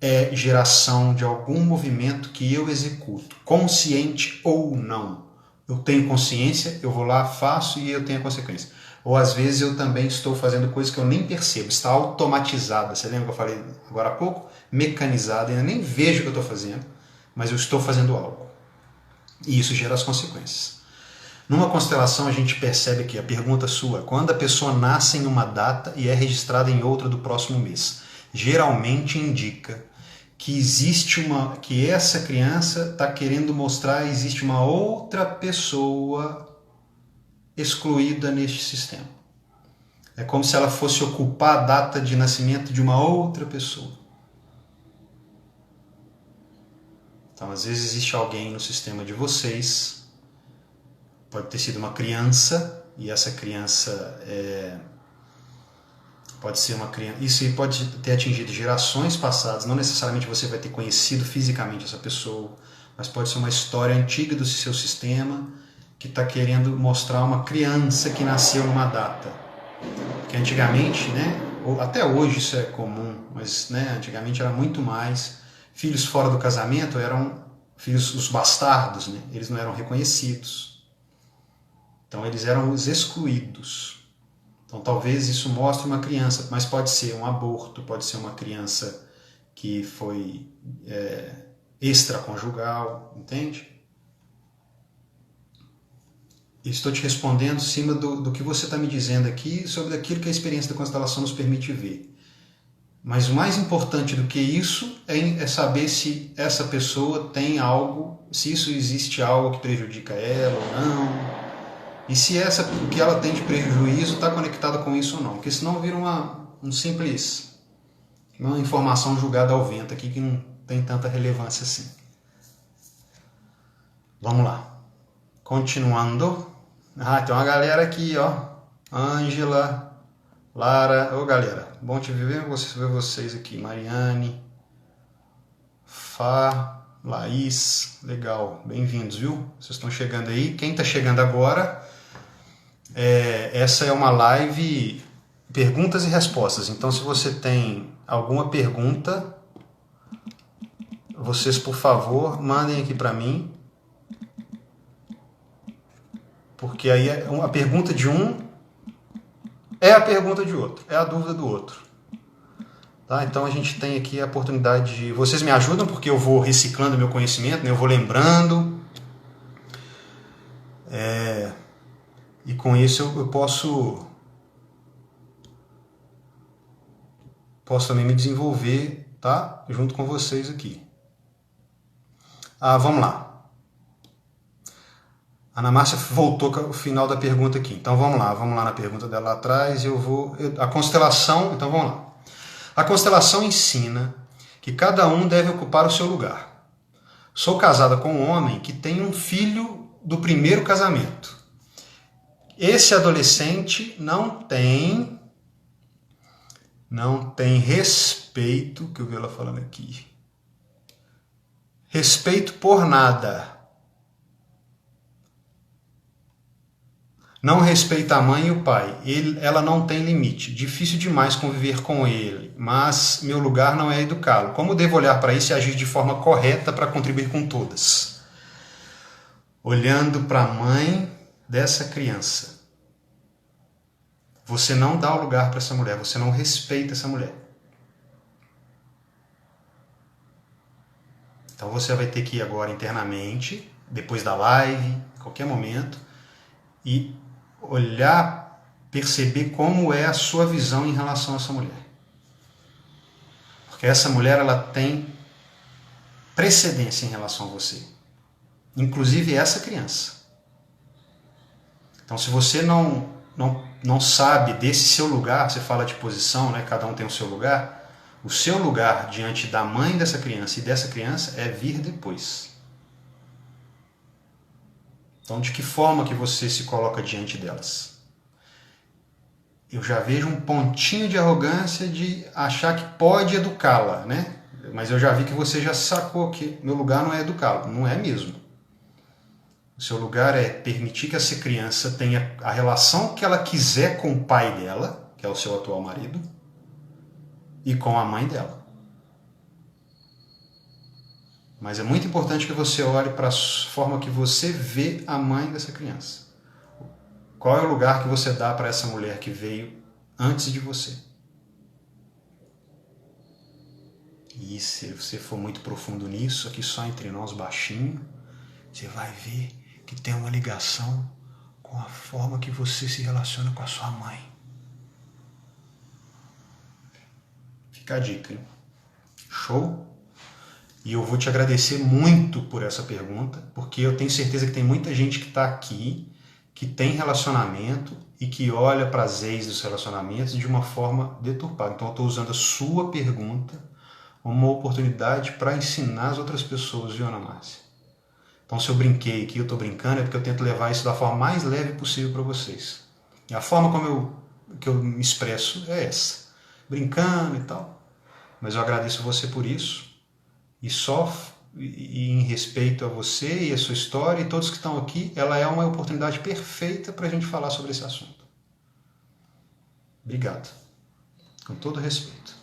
é geração de algum movimento que eu executo, consciente ou não. Eu tenho consciência, eu vou lá, faço e eu tenho a consequência. Ou às vezes eu também estou fazendo coisas que eu nem percebo, está automatizada. Você lembra que eu falei agora há pouco? Mecanizada, eu nem vejo o que eu estou fazendo, mas eu estou fazendo algo. E isso gera as consequências. Numa constelação a gente percebe que a pergunta sua, quando a pessoa nasce em uma data e é registrada em outra do próximo mês, geralmente indica que essa criança está querendo mostrar que existe uma outra pessoa excluída neste sistema. É como se ela fosse ocupar a data de nascimento de uma outra pessoa. Então, às vezes existe alguém no sistema de vocês, pode ter sido uma criança, e essa criança pode ser uma criança. Isso aí pode ter atingido gerações passadas, não necessariamente você vai ter conhecido fisicamente essa pessoa, mas pode ser uma história antiga do seu sistema que está querendo mostrar uma criança que nasceu numa data. Porque antigamente, ou até hoje isso é comum, mas antigamente era muito mais. Filhos fora do casamento eram filhos, os bastardos, eles não eram reconhecidos. Então eles eram os excluídos. Então talvez isso mostre uma criança, mas pode ser um aborto, pode ser uma criança que foi extraconjugal, entende? Estou te respondendo em cima do que você está me dizendo aqui, sobre aquilo que a experiência da constelação nos permite ver. Mas o mais importante do que isso é saber se essa pessoa tem algo, se isso existe algo que prejudica ela ou não, e se o que ela tem de prejuízo está conectado com isso ou não, porque senão vira uma informação julgada ao vento aqui que não tem tanta relevância assim. Vamos lá. Continuando. Tem uma galera aqui, ó. Ângela, Lara. Ô, galera, bom te ver vocês aqui. Mariane, Fá, Laís. Legal, bem-vindos, viu? Vocês estão chegando aí. Quem está chegando agora, essa é uma live perguntas e respostas. Então, se você tem alguma pergunta, vocês, por favor, mandem aqui para mim. Porque aí a pergunta de um é a pergunta de outro, é a dúvida do outro. Tá? Então a gente tem aqui a oportunidade de... Vocês me ajudam porque eu vou reciclando meu conhecimento, eu vou lembrando. E com isso eu posso também me desenvolver, tá? Junto com vocês aqui. Vamos lá. A Ana Márcia voltou com o final da pergunta aqui. Então vamos lá na pergunta dela lá atrás. A constelação, então vamos lá. A constelação ensina que cada um deve ocupar o seu lugar. Sou casada com um homem que tem um filho do primeiro casamento. Esse adolescente não tem respeito, que eu vi ela falando aqui. Respeito por nada. Não respeita a mãe e o pai. Ela não tem limite. Difícil demais conviver com ele, mas meu lugar não é educá-lo. Como devo olhar para isso e agir de forma correta para contribuir com todas? Olhando para a mãe dessa criança. Você não dá o lugar para essa mulher, você não respeita essa mulher. Então você vai ter que ir agora internamente, depois da live, em qualquer momento, e olhar, perceber como é a sua visão em relação a essa mulher. Porque essa mulher, ela tem precedência em relação a você. Inclusive essa criança. Então, se você não não sabe desse seu lugar, você fala de posição, né? Cada um tem o seu lugar. O seu lugar diante da mãe dessa criança e dessa criança é vir depois. Então, de que forma que você se coloca diante delas? Eu já vejo um pontinho de arrogância de achar que pode educá-la, né? Mas eu já vi que você já sacou que meu lugar não é educá-la. Não é mesmo. O seu lugar é permitir que essa criança tenha a relação que ela quiser com o pai dela, que é o seu atual marido, e com a mãe dela. Mas é muito importante que você olhe para a forma que você vê a mãe dessa criança. Qual é o lugar que você dá para essa mulher que veio antes de você? E se você for muito profundo nisso, aqui só entre nós baixinho, você vai ver que tem uma ligação com a forma que você se relaciona com a sua mãe. Fica a dica, hein? Show? E eu vou te agradecer muito por essa pergunta, porque eu tenho certeza que tem muita gente que está aqui, que tem relacionamento e que olha para as ex dos relacionamentos de uma forma deturpada. Então eu estou usando a sua pergunta como uma oportunidade para ensinar as outras pessoas, viu, Ana Márcia? Então, se eu brinquei aqui, eu estou brincando, é porque eu tento levar isso da forma mais leve possível para vocês. E a forma que eu me expresso é essa. Brincando e tal. Mas eu agradeço você por isso. E em respeito a você e a sua história e todos que estão aqui, ela é uma oportunidade perfeita para a gente falar sobre esse assunto. Obrigado. Com todo respeito.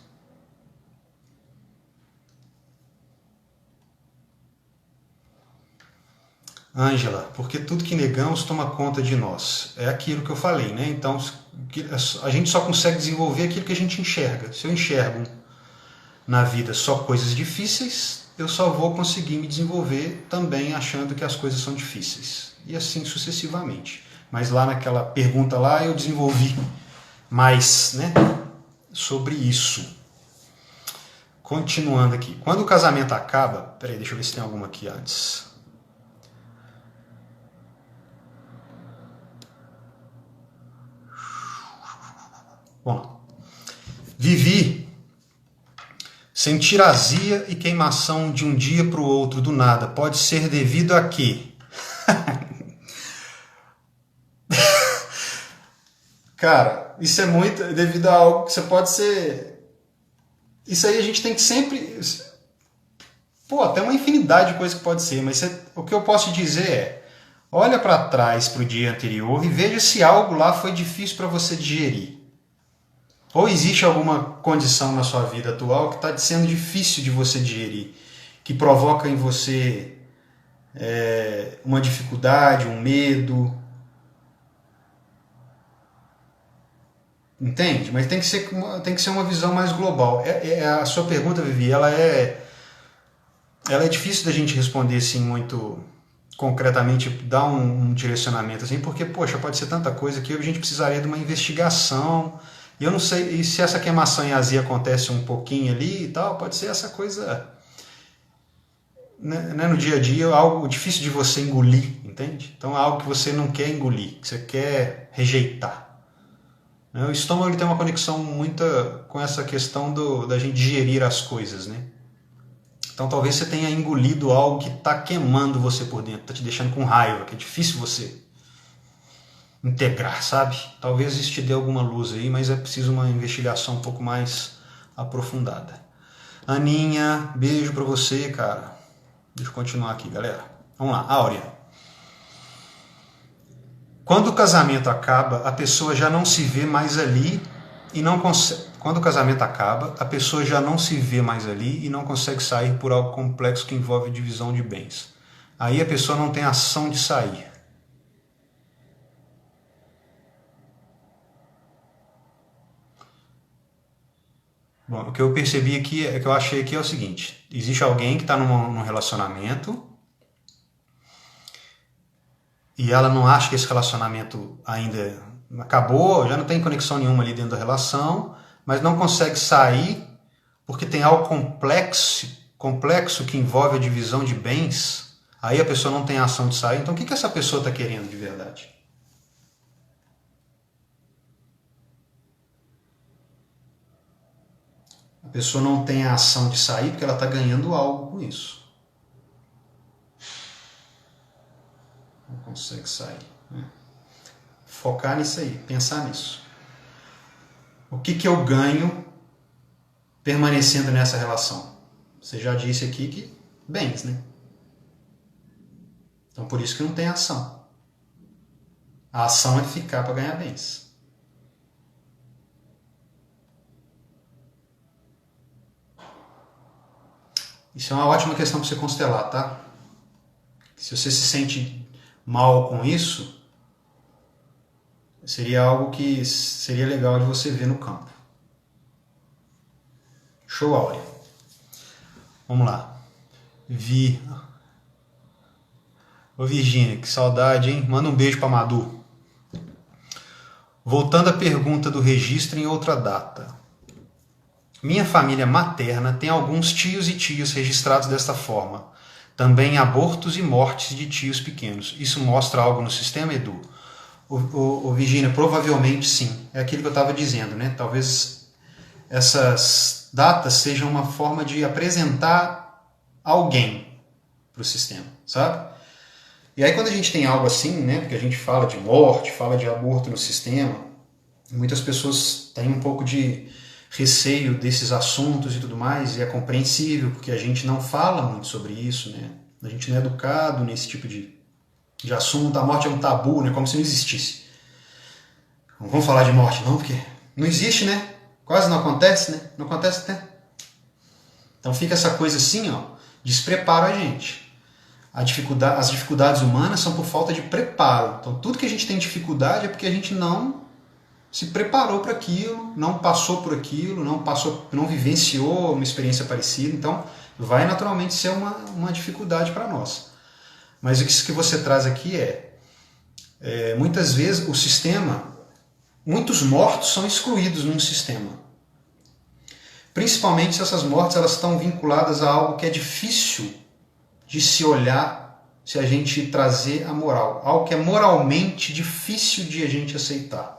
Ângela, porque tudo que negamos toma conta de nós. É aquilo que eu falei, né? Então, a gente só consegue desenvolver aquilo que a gente enxerga. Se eu enxergo na vida só coisas difíceis, eu só vou conseguir me desenvolver também achando que as coisas são difíceis. E assim sucessivamente. Mas lá naquela pergunta lá eu desenvolvi mais, né, sobre isso. Continuando aqui. Quando o casamento acaba... Peraí, deixa eu ver se tem alguma aqui antes. Bom, Vivi, sentir azia e queimação de um dia para o outro do nada pode ser devido a quê? Cara, isso é muito devido a algo que você pode ser... Isso aí a gente tem que sempre... Pô, até uma infinidade de coisas que pode ser, mas o que eu posso dizer é, olha para trás para o dia anterior e veja se algo lá foi difícil para você digerir. Ou existe alguma condição na sua vida atual que está sendo difícil de você digerir, que provoca em você uma dificuldade, um medo. Entende? Mas tem que ser uma visão mais global. A sua pergunta, Vivi, ela é difícil da gente responder assim muito concretamente, dar um direcionamento assim, porque, poxa, pode ser tanta coisa que a gente precisaria de uma investigação. E eu não sei se essa queimação em azia acontece um pouquinho ali e tal, pode ser essa coisa, né, no dia a dia, algo difícil de você engolir, entende? Então é algo que você não quer engolir, que você quer rejeitar. O estômago ele tem uma conexão muito com essa questão da gente digerir as coisas, né? Então talvez você tenha engolido algo que está queimando você por dentro, está te deixando com raiva, que é difícil você integrar, sabe? Talvez isso te dê alguma luz aí, mas é preciso uma investigação um pouco mais aprofundada. Aninha, beijo pra você, cara. Deixa eu continuar aqui, galera. Vamos lá, Áurea. Quando o casamento acaba, a pessoa já não se vê mais ali e não consegue... Quando o casamento acaba, a pessoa já não se vê mais ali e não consegue sair por algo complexo que envolve divisão de bens. Aí a pessoa não tem ação de sair. Bom, o que eu percebi aqui, que eu achei aqui é o seguinte. Existe alguém que está num relacionamento e ela não acha que esse relacionamento ainda acabou, já não tem conexão nenhuma ali dentro da relação, mas não consegue sair porque tem algo complexo que envolve a divisão de bens. Aí a pessoa não tem ação de sair. Então o que essa pessoa está querendo de verdade? A pessoa não tem a ação de sair porque ela está ganhando algo com isso. Não consegue sair. Focar nisso aí, pensar nisso. O que eu ganho permanecendo nessa relação? Você já disse aqui que bens, né? Então por isso que não tem ação. A ação é ficar para ganhar bens. Isso é uma ótima questão para você constelar, tá? Se você se sente mal com isso, seria algo que seria legal de você ver no campo. Show, Áurea. Vamos lá. Ô Virgínia, que saudade, hein? Manda um beijo para Madu. Voltando à pergunta do registro em outra data. Minha família materna tem alguns tios e tias registrados desta forma. Também abortos e mortes de tios pequenos. Isso mostra algo no sistema, Edu? Virgínia, provavelmente sim. É aquilo que eu estava dizendo, né? Talvez essas datas sejam uma forma de apresentar alguém para o sistema, sabe? E aí quando a gente tem algo assim, né? Porque a gente fala de morte, fala de aborto no sistema, muitas pessoas têm um pouco de receio desses assuntos e tudo mais, e é compreensível, porque a gente não fala muito sobre isso, né? A gente não é educado nesse tipo de assunto. A morte é um tabu, né? Como se não existisse. Não vamos falar de morte não, porque não existe, né? Quase não acontece, né? Não acontece até. Então fica essa coisa assim, ó, despreparo a gente. As dificuldades humanas são por falta de preparo. Então tudo que a gente tem dificuldade é porque a gente não se preparou para aquilo, não passou por aquilo, não vivenciou uma experiência parecida. Então vai naturalmente ser uma dificuldade para nós. Mas o que você traz aqui muitas vezes o sistema, muitos mortos são excluídos num sistema. Principalmente se essas mortes elas estão vinculadas a algo que é difícil de se olhar se a gente trazer a moral. Algo que é moralmente difícil de a gente aceitar.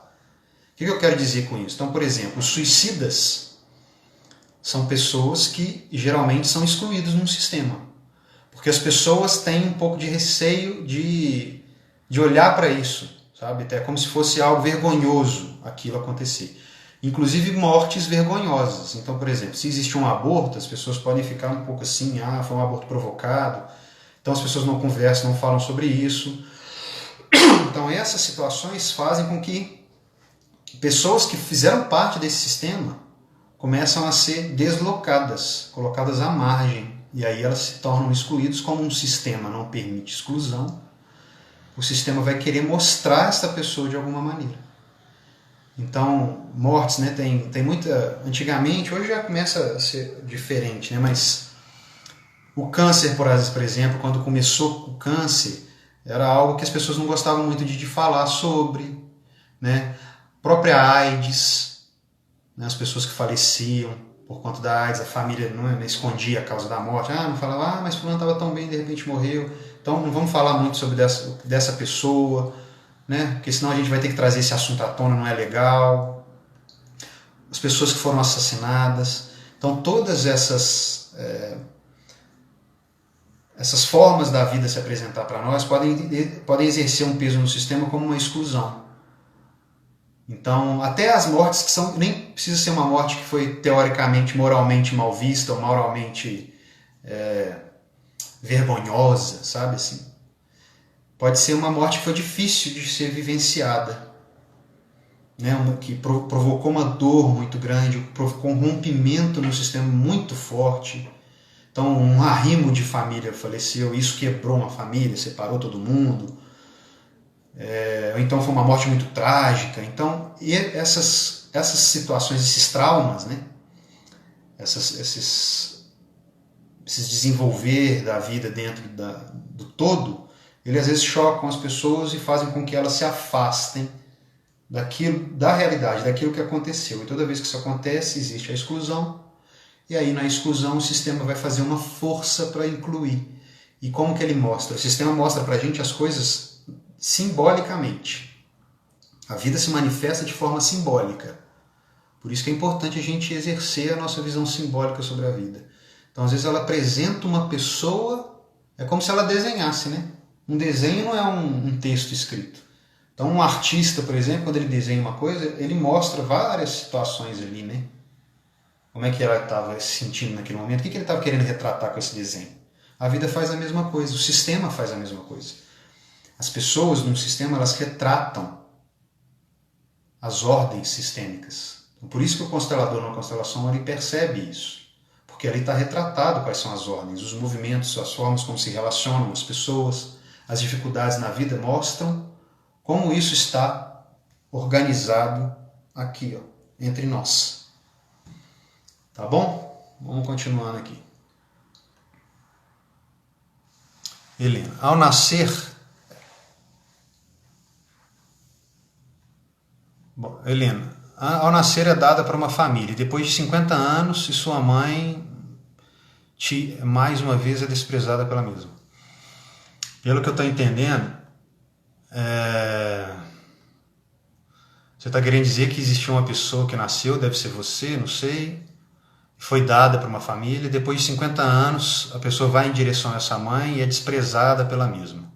O que eu quero dizer com isso? Então, por exemplo, os suicidas são pessoas que geralmente são excluídas num sistema. Porque as pessoas têm um pouco de receio de olhar para isso, sabe? É como se fosse algo vergonhoso aquilo acontecer. Inclusive mortes vergonhosas. Então, por exemplo, se existe um aborto, as pessoas podem ficar um pouco assim, foi um aborto provocado. Então as pessoas não conversam, não falam sobre isso. Então essas situações fazem com que pessoas que fizeram parte desse sistema começam a ser deslocadas, colocadas à margem. E aí elas se tornam excluídas. Como um sistema não permite exclusão, o sistema vai querer mostrar essa pessoa de alguma maneira. Então, mortes, né, tem muita... Antigamente, hoje já começa a ser diferente, né, mas o câncer, por exemplo, quando começou o câncer, era algo que as pessoas não gostavam muito de falar sobre, né? Própria AIDS, né, as pessoas que faleciam por conta da AIDS, a família não escondia a causa da morte, não falava, mas fulano estava tão bem, de repente morreu, então não vamos falar muito sobre dessa pessoa, né? Porque senão a gente vai ter que trazer esse assunto à tona, não é legal. As pessoas que foram assassinadas. Então todas essas formas da vida se apresentar para nós podem exercer um peso no sistema como uma exclusão. Então até as mortes que são, nem precisa ser uma morte que foi teoricamente, moralmente mal vista ou moralmente vergonhosa, sabe assim? Pode ser uma morte que foi difícil de ser vivenciada, né? Que provocou uma dor muito grande, provocou um rompimento no sistema muito forte. Então um arrimo de família faleceu, isso quebrou uma família, separou todo mundo. Ou então foi uma morte muito trágica. Então essas situações, esses traumas, né? Esses desenvolver da vida dentro do todo, ele às vezes chocam as pessoas e fazem com que elas se afastem da realidade, daquilo que aconteceu. E toda vez que isso acontece, existe a exclusão. E aí na exclusão o sistema vai fazer uma força para incluir. E como que ele mostra? O sistema mostra para a gente as coisas simbolicamente. A vida se manifesta de forma simbólica. Por isso que é importante a gente exercer a nossa visão simbólica sobre a vida. Então, às vezes, ela apresenta uma pessoa, é como se ela desenhasse, né? Um desenho não é um texto escrito. Então, um artista, por exemplo, quando ele desenha uma coisa, ele mostra várias situações ali, né? Como é que ela estava se sentindo naquele momento, o que ele estava querendo retratar com esse desenho. A vida faz a mesma coisa, o sistema faz a mesma coisa. As pessoas num sistema, elas retratam as ordens sistêmicas. Por isso que o constelador na constelação ele percebe isso. Porque ali está retratado quais são as ordens, os movimentos, as formas como se relacionam as pessoas, as dificuldades na vida mostram como isso está organizado aqui, ó, entre nós. Tá bom? Vamos continuando aqui. Helena, ao nascer... Bom, Helena, ao nascer é dada para uma família. Depois de 50 anos, e sua mãe mais uma vez é desprezada pela mesma. Pelo que eu estou entendendo, você está querendo dizer que existiu uma pessoa que nasceu, deve ser você, não sei, foi dada para uma família, e depois de 50 anos a pessoa vai em direção a essa mãe e é desprezada pela mesma.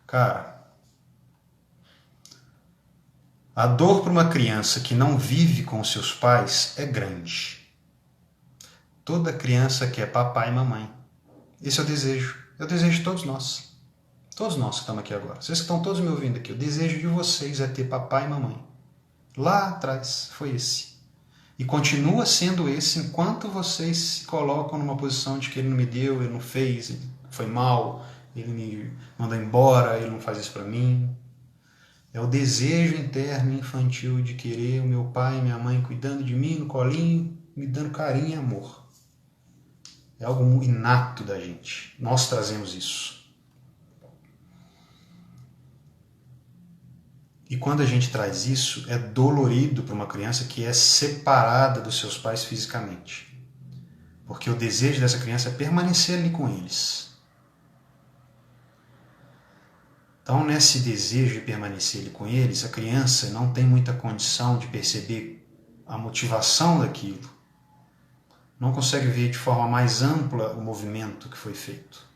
Cara, a dor para uma criança que não vive com os seus pais é grande. Toda criança quer papai e mamãe. Esse é o desejo. É o desejo de todos nós. Todos nós que estamos aqui agora. Vocês que estão todos me ouvindo aqui. O desejo de vocês é ter papai e mamãe. Lá atrás foi esse. E continua sendo esse enquanto vocês se colocam numa posição de que ele não me deu, ele não fez, ele foi mal, ele me mandou embora, ele não faz isso para mim. É o desejo interno infantil de querer o meu pai e minha mãe cuidando de mim no colinho, me dando carinho e amor. É algo inato da gente. Nós trazemos isso. E quando a gente traz isso, é dolorido para uma criança que é separada dos seus pais fisicamente. Porque o desejo dessa criança é permanecer ali com eles. Então, nesse desejo de permanecer ali com eles, a criança não tem muita condição de perceber a motivação daquilo. Não consegue ver de forma mais ampla o movimento que foi feito.